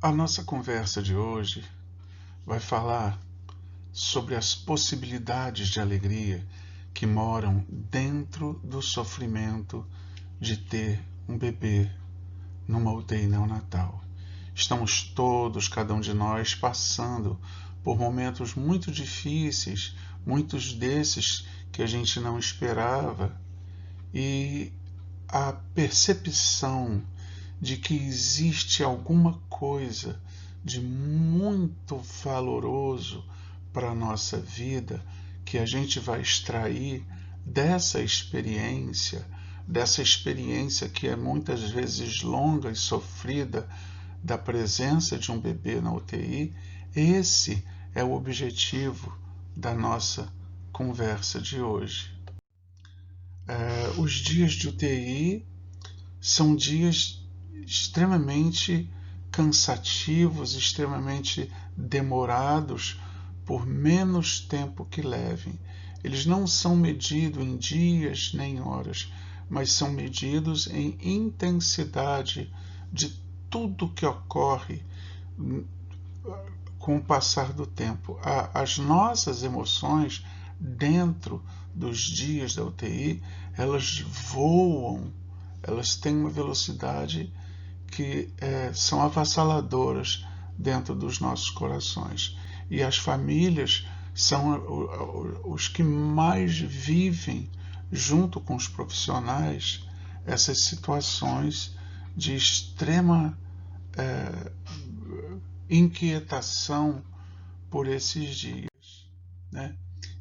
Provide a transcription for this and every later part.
A nossa conversa de hoje vai falar sobre as possibilidades de alegria que moram dentro do sofrimento de ter um bebê numa UTI neonatal. Estamos todos, cada um de nós, passando por momentos muito difíceis, muitos desses que a gente não esperava, e a percepção de que existe alguma coisa de muito valoroso para a nossa vida que a gente vai extrair dessa experiência que é muitas vezes longa e sofrida da presença de um bebê na UTI. Esse é o objetivo da nossa conversa de hoje. Os dias de UTI são dias extremamente cansativos, extremamente demorados, por menos tempo que levem. Eles não são medidos em dias nem horas, mas são medidos em intensidade de tudo que ocorre com o passar do tempo. As nossas emoções dentro dos dias da UTI, elas voam, elas têm uma velocidade que são avassaladoras dentro dos nossos corações. E as famílias são os que mais vivem, junto com os profissionais, essas situações de extrema inquietação por esses dias, né?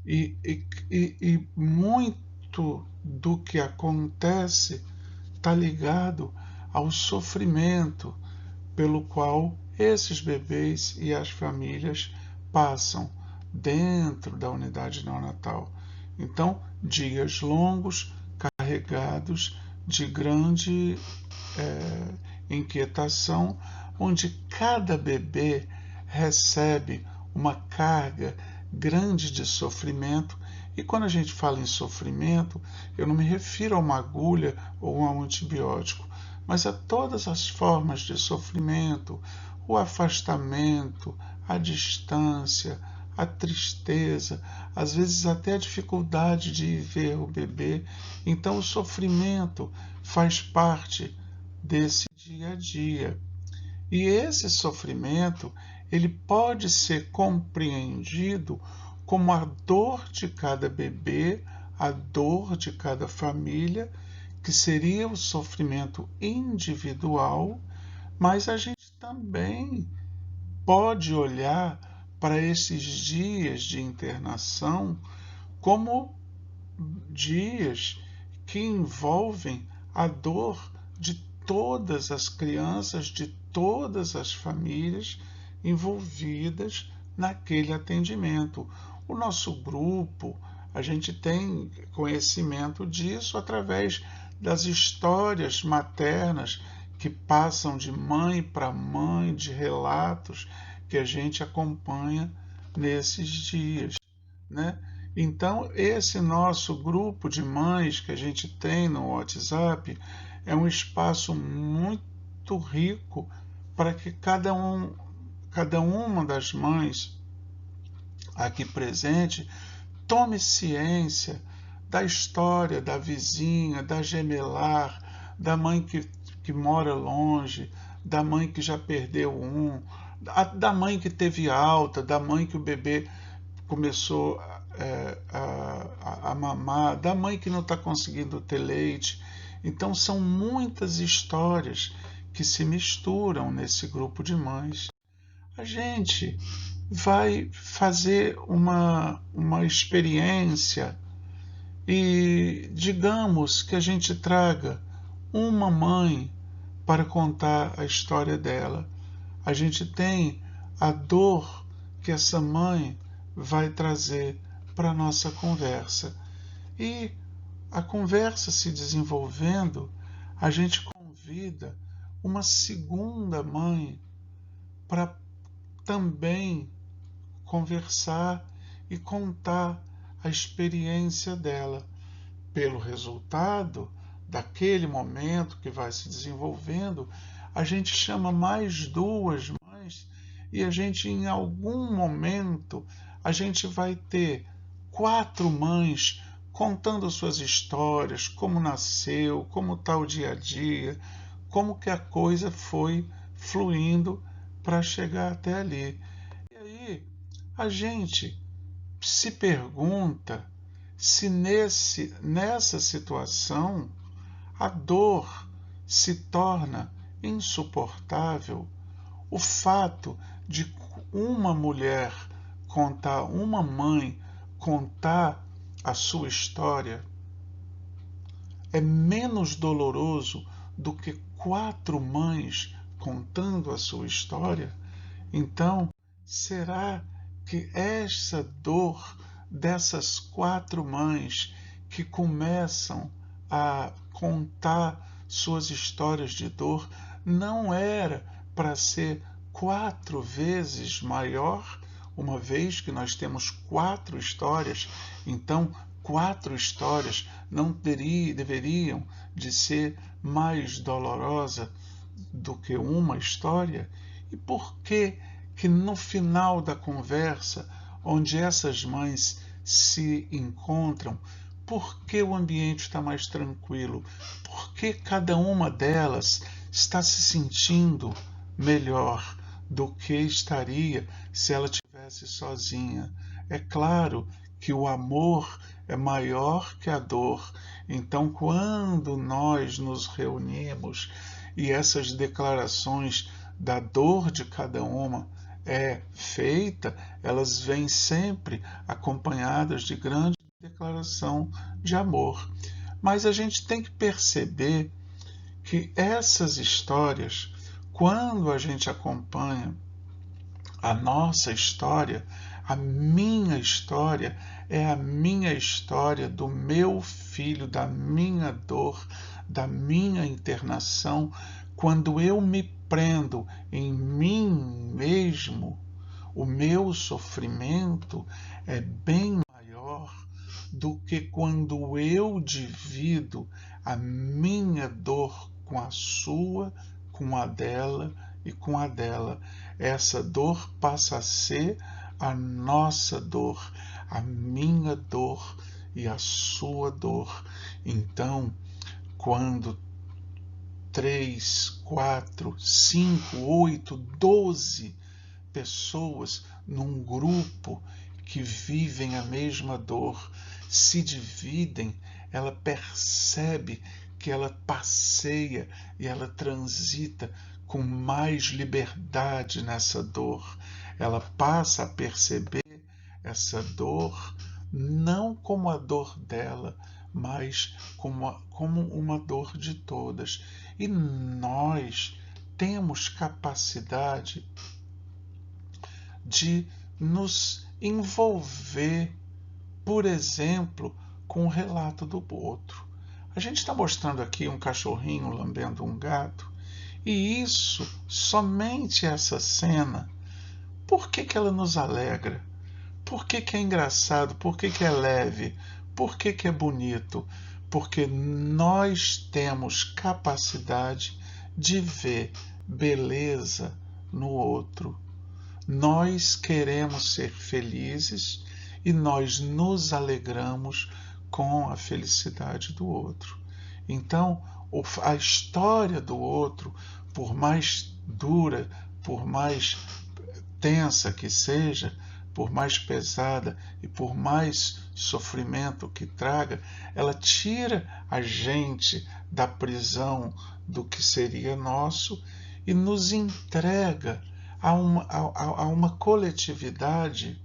E muito do que acontece está ligado ao sofrimento pelo qual esses bebês e as famílias passam dentro da unidade neonatal. Então, dias longos, carregados de grande inquietação, onde cada bebê recebe uma carga grande de sofrimento. E quando a gente fala em sofrimento, eu não me refiro a uma agulha ou a um antibiótico, mas a todas as formas de sofrimento, o afastamento, a distância, a tristeza, às vezes até a dificuldade de ver o bebê. Então o sofrimento faz parte desse dia a dia. E esse sofrimento, ele pode ser compreendido como a dor de cada bebê, a dor de cada família, que seria o sofrimento individual, mas a gente também pode olhar para esses dias de internação como dias que envolvem a dor de todas as crianças, de todas as famílias envolvidas naquele atendimento. O nosso grupo, a gente tem conhecimento disso através das histórias maternas que passam de mãe para mãe, de relatos que a gente acompanha nesses dias, né? Então, esse nosso grupo de mães que a gente tem no WhatsApp é um espaço muito rico para que cada uma das mães aqui presente tome ciência da história da vizinha, da gemelar, da mãe que mora longe, da mãe que já perdeu da mãe que teve alta, da mãe que o bebê começou a mamar, da mãe que não está conseguindo ter leite. Então são muitas histórias que se misturam nesse grupo de mães. A gente vai fazer uma experiência e digamos que a gente traga uma mãe para contar a história dela. A gente tem a dor que essa mãe vai trazer para a nossa conversa. E a conversa se desenvolvendo, a gente convida uma segunda mãe para também conversar e contar a experiência dela. Pelo resultado daquele momento que vai se desenvolvendo, a gente chama mais duas mães mães, e a gente, em algum momento, a gente vai ter 4 mães contando suas histórias, como nasceu, como está o dia a dia, como que a coisa foi fluindo para chegar até ali. E aí a gente se pergunta se nessa situação a dor se torna insuportável. O fato de uma mulher contar, uma mãe contar a sua história é menos doloroso do que 4 mães contando a sua história? Então, será que essa dor dessas 4 mães que começam a contar suas histórias de dor não era para ser 4 vezes maior, uma vez que nós temos 4 histórias? Então 4 histórias não deveriam de ser mais dolorosa do que uma história? E por que no final da conversa, onde essas mães se encontram, por que o ambiente está mais tranquilo? Por que cada uma delas está se sentindo melhor do que estaria se ela estivesse sozinha? É claro que o amor é maior que a dor. Então, quando nós nos reunimos e essas declarações da dor de cada uma é feita, elas vêm sempre acompanhadas de grande declaração de amor. Mas a gente tem que perceber que essas histórias, quando a gente acompanha a nossa história, a minha história, é a minha história do meu filho, da minha dor, da minha internação. Quando eu me prendo em mim mesmo, o meu sofrimento é bem maior do que quando eu divido a minha dor com a sua, com a dela e com a dela. Essa dor passa a ser a nossa dor, a minha dor e a sua dor. Então, quando 3, 4, 5, 8, 12 pessoas num grupo que vivem a mesma dor se dividem, ela percebe que ela passeia e ela transita com mais liberdade nessa dor. Ela passa a perceber essa dor não como a dor dela, mas como uma dor de todas. E nós temos capacidade de nos envolver, por exemplo, com o relato do outro. A gente está mostrando aqui um cachorrinho lambendo um gato, e isso, somente essa cena, por que ela nos alegra? Por que é engraçado? Por que é leve? Por que é bonito? Porque nós temos capacidade de ver beleza no outro. Nós queremos ser felizes e nós nos alegramos com a felicidade do outro. Então, a história do outro, por mais dura, por mais tensa que seja, por mais pesada e por mais sofrimento que traga, ela tira a gente da prisão do que seria nosso e nos entrega a uma coletividade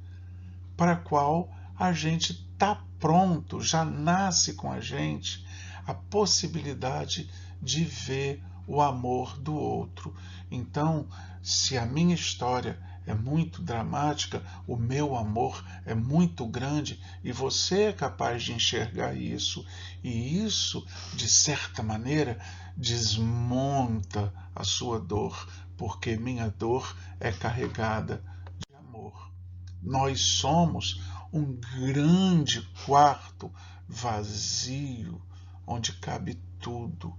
para a qual a gente está pronto, já nasce com a gente a possibilidade de ver o amor do outro. Então, se a minha história é muito dramática, o meu amor é muito grande e você é capaz de enxergar isso, e isso, de certa maneira, desmonta a sua dor, porque minha dor é carregada de amor. Nós somos um grande quarto vazio onde cabe tudo.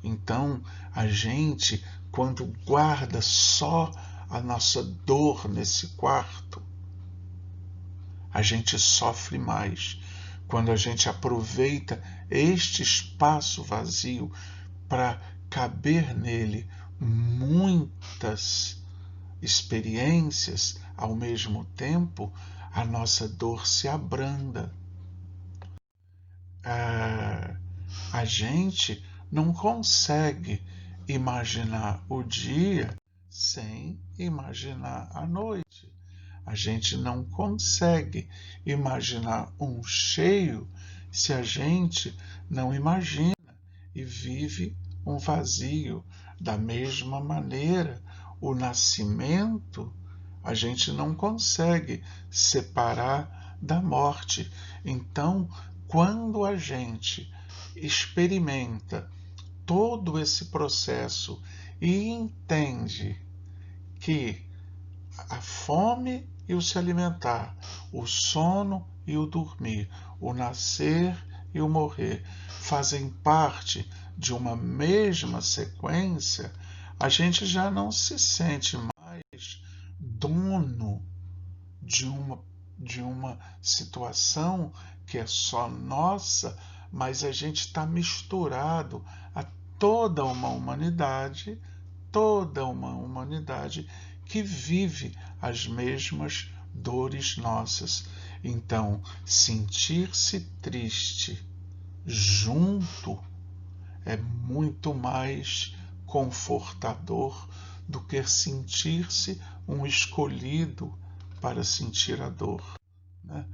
Então, a gente, quando guarda só a nossa dor nesse quarto, a gente sofre mais. Quando a gente aproveita este espaço vazio para caber nele muitas experiências ao mesmo tempo, a nossa dor se abranda. A gente não consegue imaginar o dia sem imaginar a noite. A gente não consegue imaginar um cheio se a gente não imagina e vive um vazio. Da mesma maneira, o nascimento a gente não consegue separar da morte. Então, quando a gente experimenta todo esse processo e entende que a fome e o se alimentar, o sono e o dormir, o nascer e o morrer fazem parte de uma mesma sequência, a gente já não se sente mais dono de uma situação que é só nossa, mas a gente está misturado a toda uma humanidade que vive as mesmas dores nossas. Então, sentir-se triste junto é muito mais confortador do que sentir-se um escolhido para sentir a dor, né?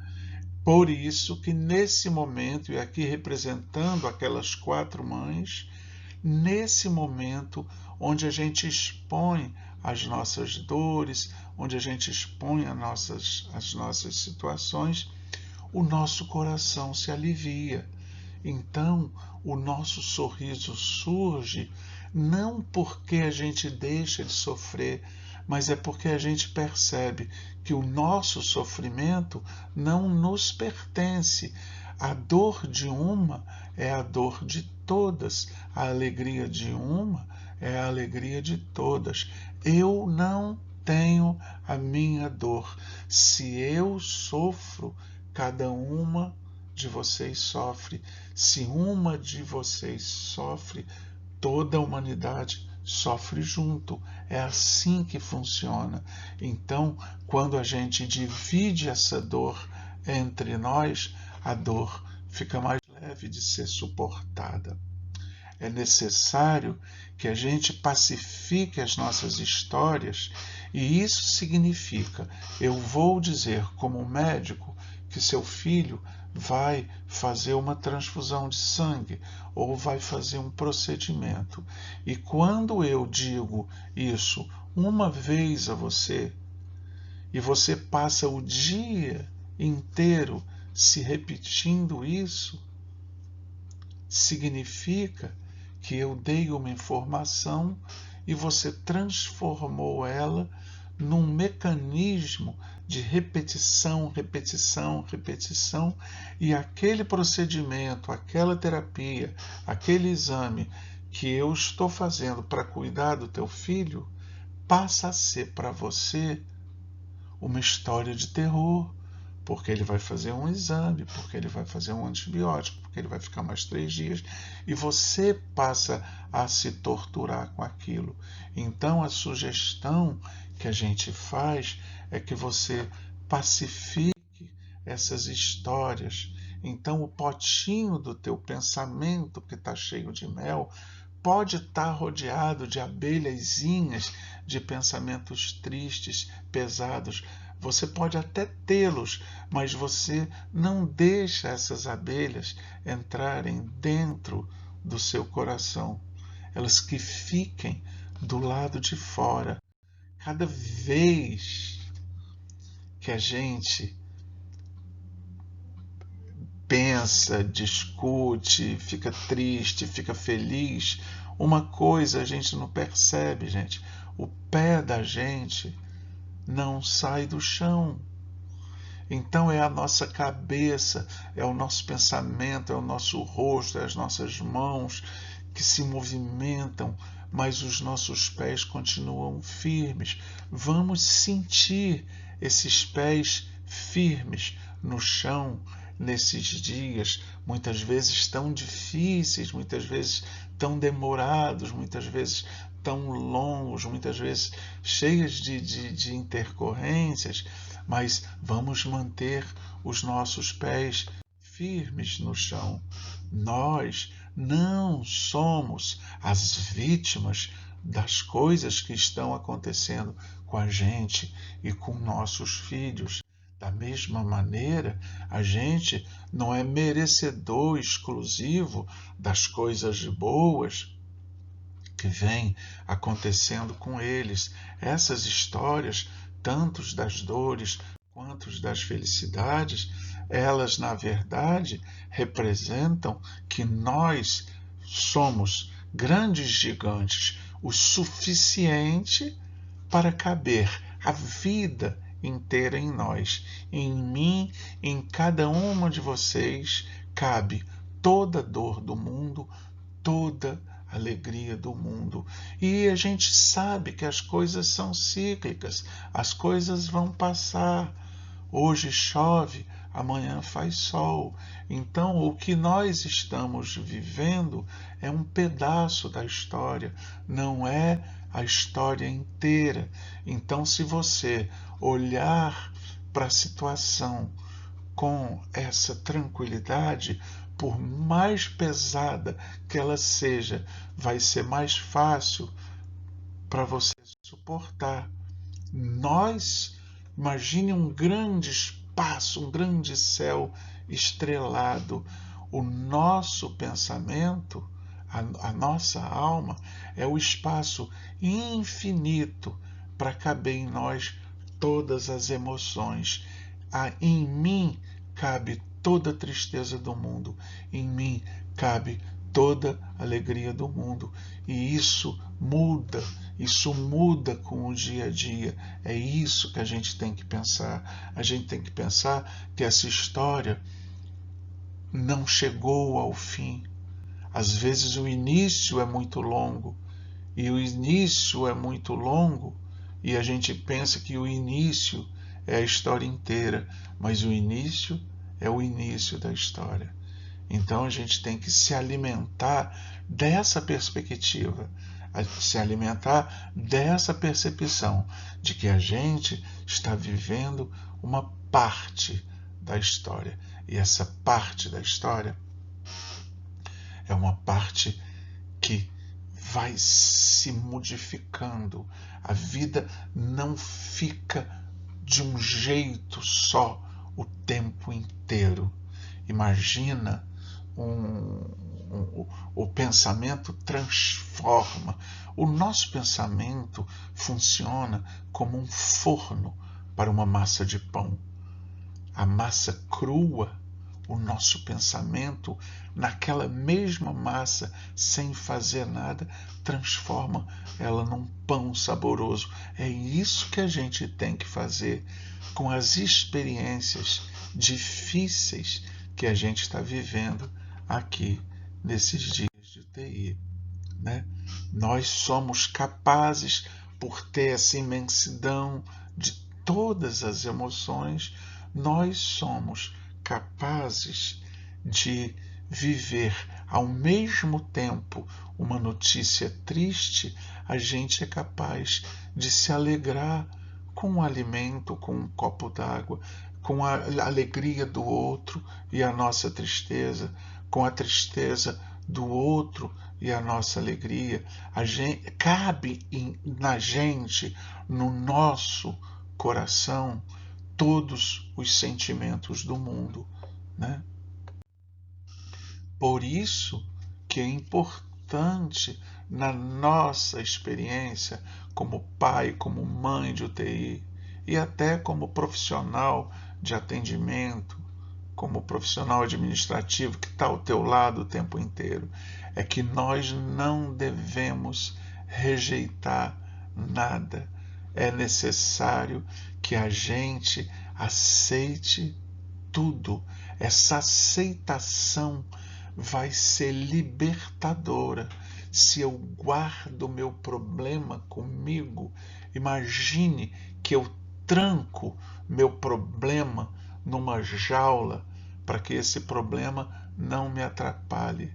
Por isso que nesse momento, e aqui representando aquelas 4 mães, nesse momento onde a gente expõe as nossas dores, onde a gente expõe as nossas situações, o nosso coração se alivia. Então, o nosso sorriso surge não porque a gente deixa de sofrer, mas é porque a gente percebe que o nosso sofrimento não nos pertence. A dor de uma é a dor de todas, a alegria de uma é a alegria de todas. Eu não tenho a minha dor. Se eu sofro, cada uma de vocês sofre. Se uma de vocês sofre, toda a humanidade sofre junto. É assim que funciona. Então, quando a gente divide essa dor entre nós, a dor fica mais leve de ser suportada. É necessário que a gente pacifique as nossas histórias, e isso significa, eu vou dizer como médico que seu filho vai fazer uma transfusão de sangue ou vai fazer um procedimento. E quando eu digo isso uma vez a você, e você passa o dia inteiro se repetindo isso, significa que eu dei uma informação e você transformou ela num mecanismo de repetição, repetição, repetição, e aquele procedimento, aquela terapia, aquele exame que eu estou fazendo para cuidar do teu filho, passa a ser para você uma história de terror, porque ele vai fazer um exame, porque ele vai fazer um antibiótico, porque ele vai ficar mais 3 dias, e você passa a se torturar com aquilo. Então, a sugestão que a gente faz é que você pacifique essas histórias. Então, o potinho do teu pensamento, que está cheio de mel, pode estar rodeado de abelhazinhas, de pensamentos tristes, pesados. Você pode até tê-los, mas você não deixa essas abelhas entrarem dentro do seu coração. Elas que fiquem do lado de fora. Cada vez que a gente pensa, discute, fica triste, fica feliz, uma coisa a gente não percebe, gente. O pé da gente não sai do chão. Então é a nossa cabeça, é o nosso pensamento, é o nosso rosto, é as nossas mãos que se movimentam mas os nossos pés continuam firmes. Vamos sentir esses pés firmes no chão nesses dias, muitas vezes tão difíceis, muitas vezes tão demorados, muitas vezes tão longos, muitas vezes cheias de intercorrências, mas vamos manter os nossos pés firmes no chão. Nós não somos as vítimas das coisas que estão acontecendo com a gente e com nossos filhos. Da mesma maneira, a gente não é merecedor exclusivo das coisas boas que vêm acontecendo com eles. Essas histórias, tanto das dores quanto das felicidades, elas, na verdade, representam que nós somos grandes gigantes, o suficiente para caber a vida inteira em nós. Em mim, em cada uma de vocês, cabe toda a dor do mundo, toda a alegria do mundo. E a gente sabe que as coisas são cíclicas, as coisas vão passar. Hoje chove, amanhã faz sol. Então, o que nós estamos vivendo é um pedaço da história, não é a história inteira. Então, se você olhar para a situação com essa tranquilidade, por mais pesada que ela seja, vai ser mais fácil para você suportar. Imagine um grande espaço, um grande céu estrelado. O nosso pensamento, a nossa alma, é o espaço infinito para caber em nós todas as emoções. Em mim cabe toda a tristeza do mundo, em mim cabe toda a alegria do mundo. E isso muda com o dia a dia. É isso que a gente tem que pensar. A gente tem que pensar que essa história não chegou ao fim. Às vezes o início é muito longo, e o início é muito longo, e a gente pensa que o início é a história inteira, mas o início é o início da história. Então a gente tem que se alimentar dessa perspectiva, se alimentar dessa percepção de que a gente está vivendo uma parte da história. E essa parte da história é uma parte que vai se modificando. A vida não fica de um jeito só o tempo inteiro. Imagina, o pensamento transforma. O nosso pensamento funciona como um forno para uma massa de pão. A massa crua, o nosso pensamento, naquela mesma massa, sem fazer nada, transforma ela num pão saboroso. É isso que a gente tem que fazer com as experiências difíceis que a gente está vivendo aqui nesses dias de UTI, né? Nós somos capazes, por ter essa imensidão de todas as emoções, nós somos capazes de viver ao mesmo tempo uma notícia triste. A gente é capaz de se alegrar com um alimento, com um copo d'água, com a alegria do outro e a nossa tristeza, com a tristeza do outro e a nossa alegria. Cabe na gente, no nosso coração, todos os sentimentos do mundo, né? Por isso que é importante, na nossa experiência como pai, como mãe de UTI, e até como profissional de atendimento, como profissional administrativo que está ao teu lado o tempo inteiro, é que nós não devemos rejeitar nada. É necessário que a gente aceite tudo. Essa aceitação vai ser libertadora. se eu guardo o meu problema comigo, imagine que eu tranco meu problema numa jaula para que esse problema não me atrapalhe.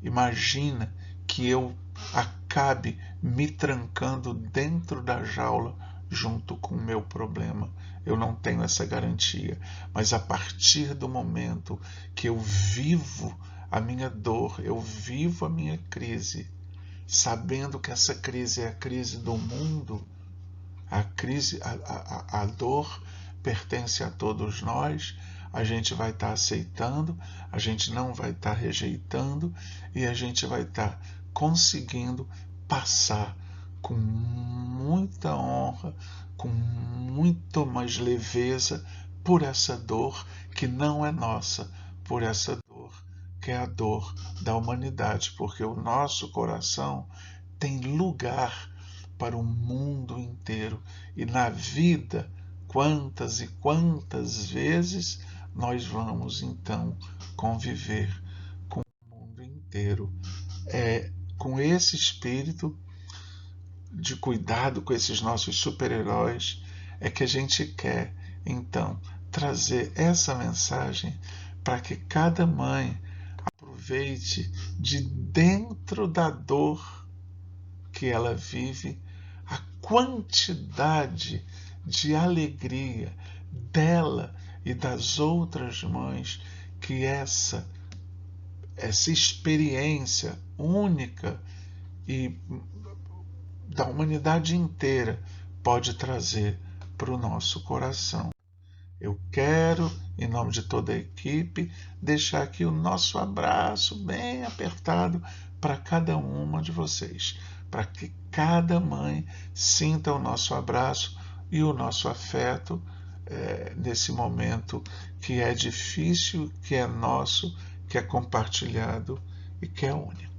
Imagina que eu acabe me trancando dentro da jaula junto com o meu problema. Eu não tenho essa garantia, mas a partir do momento que eu vivo a minha dor, eu vivo a minha crise, sabendo que essa crise é a crise do mundo, a dor pertence a todos nós, a gente vai estar aceitando, a gente não vai estar rejeitando e a gente vai estar conseguindo passar com muita honra, com muito mais leveza por essa dor que não é nossa, por essa dor que é a dor da humanidade, porque o nosso coração tem lugar para o mundo inteiro. E na vida, quantas e quantas vezes nós vamos então conviver com o mundo inteiro? Com esse espírito de cuidado com esses nossos super-heróis é que a gente quer então trazer essa mensagem para que cada mãe aproveite de dentro da dor que ela vive a quantidade de alegria dela e das outras mães que essa experiência única e da humanidade inteira pode trazer para o nosso coração. Eu quero, em nome de toda a equipe, deixar aqui o nosso abraço bem apertado para cada uma de vocês, para que cada mãe sinta o nosso abraço e o nosso afeto nesse momento que é difícil, que é nosso, que é compartilhado e que é único.